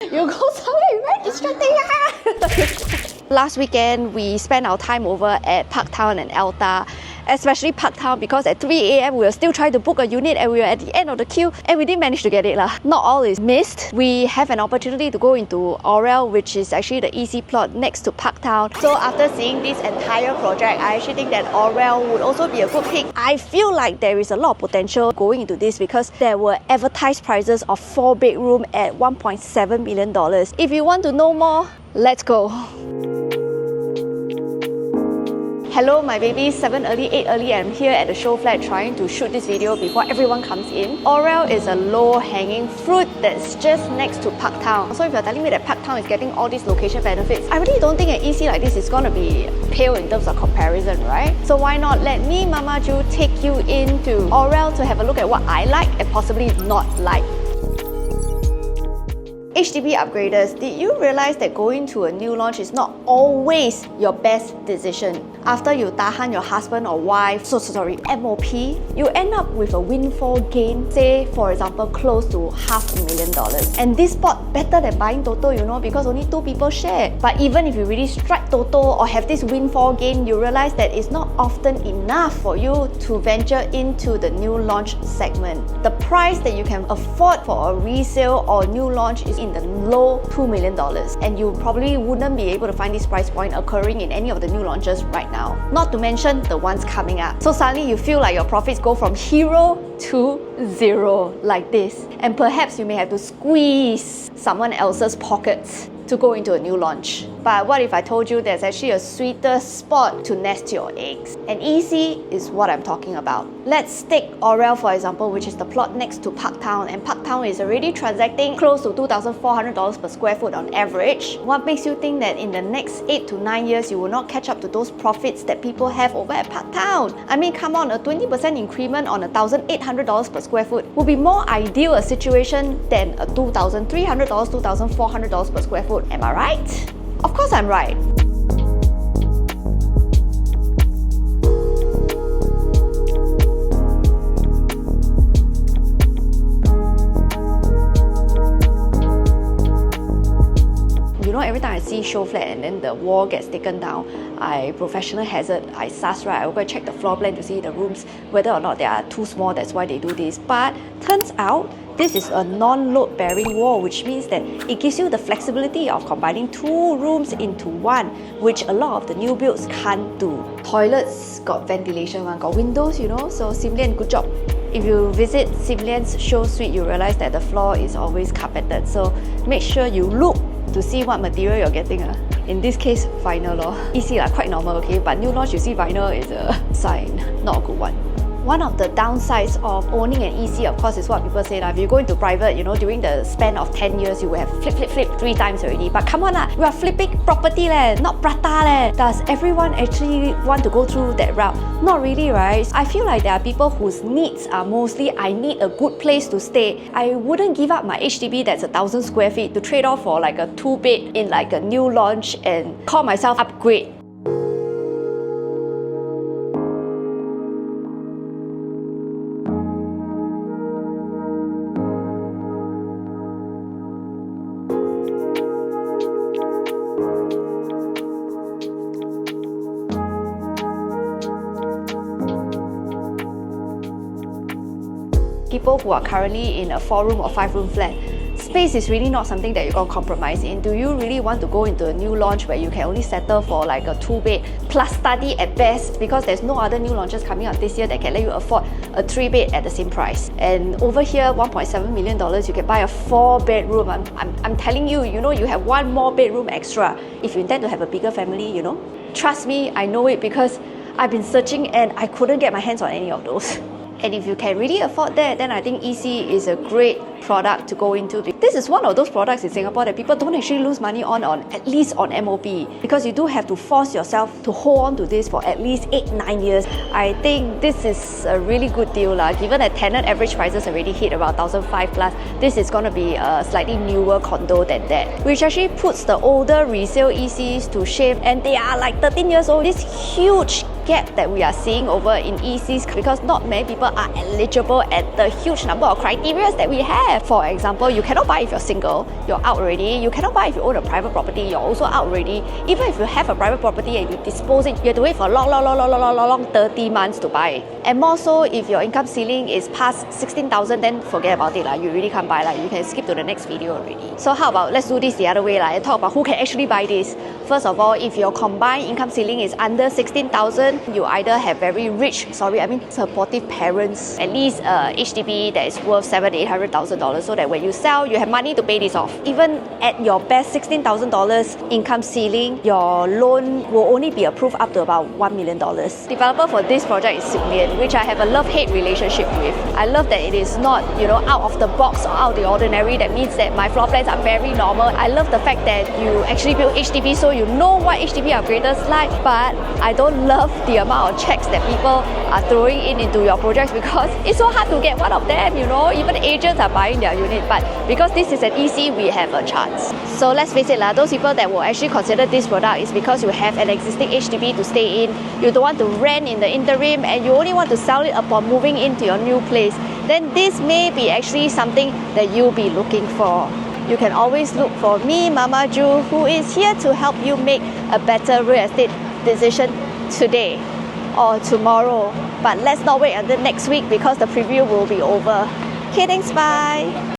You go somewhere, you're very distracting. Last weekend, we spent our time over at Parktown and Alta, especially Parktown because at 3 AM we were still trying to book a unit and we were at the end of the queue and we didn't manage to get it. Not all is missed. We have an opportunity to go into Aurelle, which is actually the EC plot next to Parktown. So after seeing this entire project, I actually think that Aurelle would also be a good pick. I feel like there is a lot of potential going into this because there were advertised prices of 4-bedroom at $1.7 million. If you want to know more, let's go. Hello my babies, 7 early, 8 early. I'm here at the Showflat trying to shoot this video before everyone comes in. Aurelle is a low-hanging fruit that's just next to Parktown. So if you're telling me that Parktown is getting all these location benefits, I really don't think an EC like this is gonna be pale in terms of comparison, right? So why not let me, Mama Joo, take you into Aurelle to have a look at what I like and possibly not like. HDB upgraders, did you realize that going to a new launch is not always your best decision? After you tahan your husband or wife, MOP, you end up with a windfall gain, say for example close to $500,000. And this spot better than buying Toto, you know, because only 2 people share. But even if you really strike Toto or have this windfall gain, you realize that it's not often enough for you to venture into the new launch segment. The price that you can afford for a resale or new launch is in the low $2 million, and you probably wouldn't be able to find this price point occurring in any of the new launches right now, not to mention the ones coming up. So suddenly you feel like your profits go from 0 to 0 like this, and perhaps you may have to squeeze someone else's pockets to go into a new launch. But what if I told you there's actually a sweeter spot to nest your eggs? And EC is what I'm talking about. Let's take Aurelle for example, which is the plot next to Parktown, and Parktown is already transacting close to $2,400 per square foot on average. What makes you think that in the next 8 to 9 years you will not catch up to those profits that people have over at Parktown? I mean, come on, a 20% increment on $1,800 per square foot would be more ideal a situation than a $2,300, $2,400 per square foot. Am I right? Of course I'm right. You know, every time I see Showflat and then the wall gets taken down, I professional hazard, I sus, right? I will go check the floor plan to see the rooms, whether or not they are too small, that's why they do this. But turns out, this is a non-load bearing wall, which means that it gives you the flexibility of combining 2 rooms into 1, which a lot of the new builds can't do. Toilets got ventilation, got windows, you know, so Simlian, good job. If you visit Simlian's show suite, you realize that the floor is always carpeted, so make sure you look to see what material you're getting. In this case, vinyl. EC quite normal, okay, but new launch you see vinyl is a sign, not a good one. One of the downsides of owning an EC, of course, is what people say. If you go into private, you know, during the span of 10 years, you will have flip 3 times already. But come on, we are flipping property, not prata. Does everyone actually want to go through that route? Not really, right? I feel like there are people whose needs are mostly, I need a good place to stay. I wouldn't give up my HDB that's 1,000 square feet to trade off for like a 2-bed in like a new launch and call myself upgrade. People who are currently in a 4-room or 5-room flat, space is really not something that you're going to compromise in. Do you really want to go into a new launch where you can only settle for like a 2-bed plus study at best, because there's no other new launches coming out this year that can let you afford a 3-bed at the same price? And over here, $1.7 million, you can buy a 4-bedroom. I'm telling you, you know, you have 1 more bedroom extra if you intend to have a bigger family, you know. Trust me, I know it because I've been searching and I couldn't get my hands on any of those. And if you can really afford that, then I think EC is a great product to go into. This is one of those products in Singapore that people don't actually lose money on at least on MOP, because you do have to force yourself to hold on to this for at least 8-9 years. I think this is a really good deal given that tenant average prices already hit about 1,500 plus. This is going to be a slightly newer condo than that, which actually puts the older resale ECs to shame, and they are like 13 years old. This huge gap that we are seeing over in ECs because not many people are eligible at the huge number of criteria that we have. For example, you cannot buy if you're single, you're out already. You cannot buy if you own a private property, you're also out already. Even if you have a private property and you dispose it, you have to wait for long 30 months to buy. And more so, if your income ceiling is past 16,000, then forget about it. You really can't buy. You can skip to the next video already. So how about let's do this the other way and talk about who can actually buy this. First of all, if your combined income ceiling is under 16,000, you either have very rich, supportive parents, at least HDB that is worth $700,000-800,000, so that when you sell, you have money to pay this off. Even at your best $16,000 income ceiling, your loan will only be approved up to about $1 million. Developer for this project is Suitability, which I have a love-hate relationship with. I love that it is not, out of the box or out of the ordinary. That means that my floor plans are very normal. I love the fact that you actually build HDB so you know what HDB upgraders like, but I don't love the amount of checks that people are throwing into your projects because it's so hard to get one of them, Even agents are buying their unit, but because this is an EC, we have a chance. So let's face it, those people that will actually consider this product is because you have an existing HDB to stay in, you don't want to rent in the interim, and you only want to sell it upon moving into your new place. Then this may be actually something that you'll be looking for. You can always look for me, Mama Joo, who is here to help you make a better real estate decision today or tomorrow. But let's not wait until next week because the preview will be over. Okay, thanks, bye.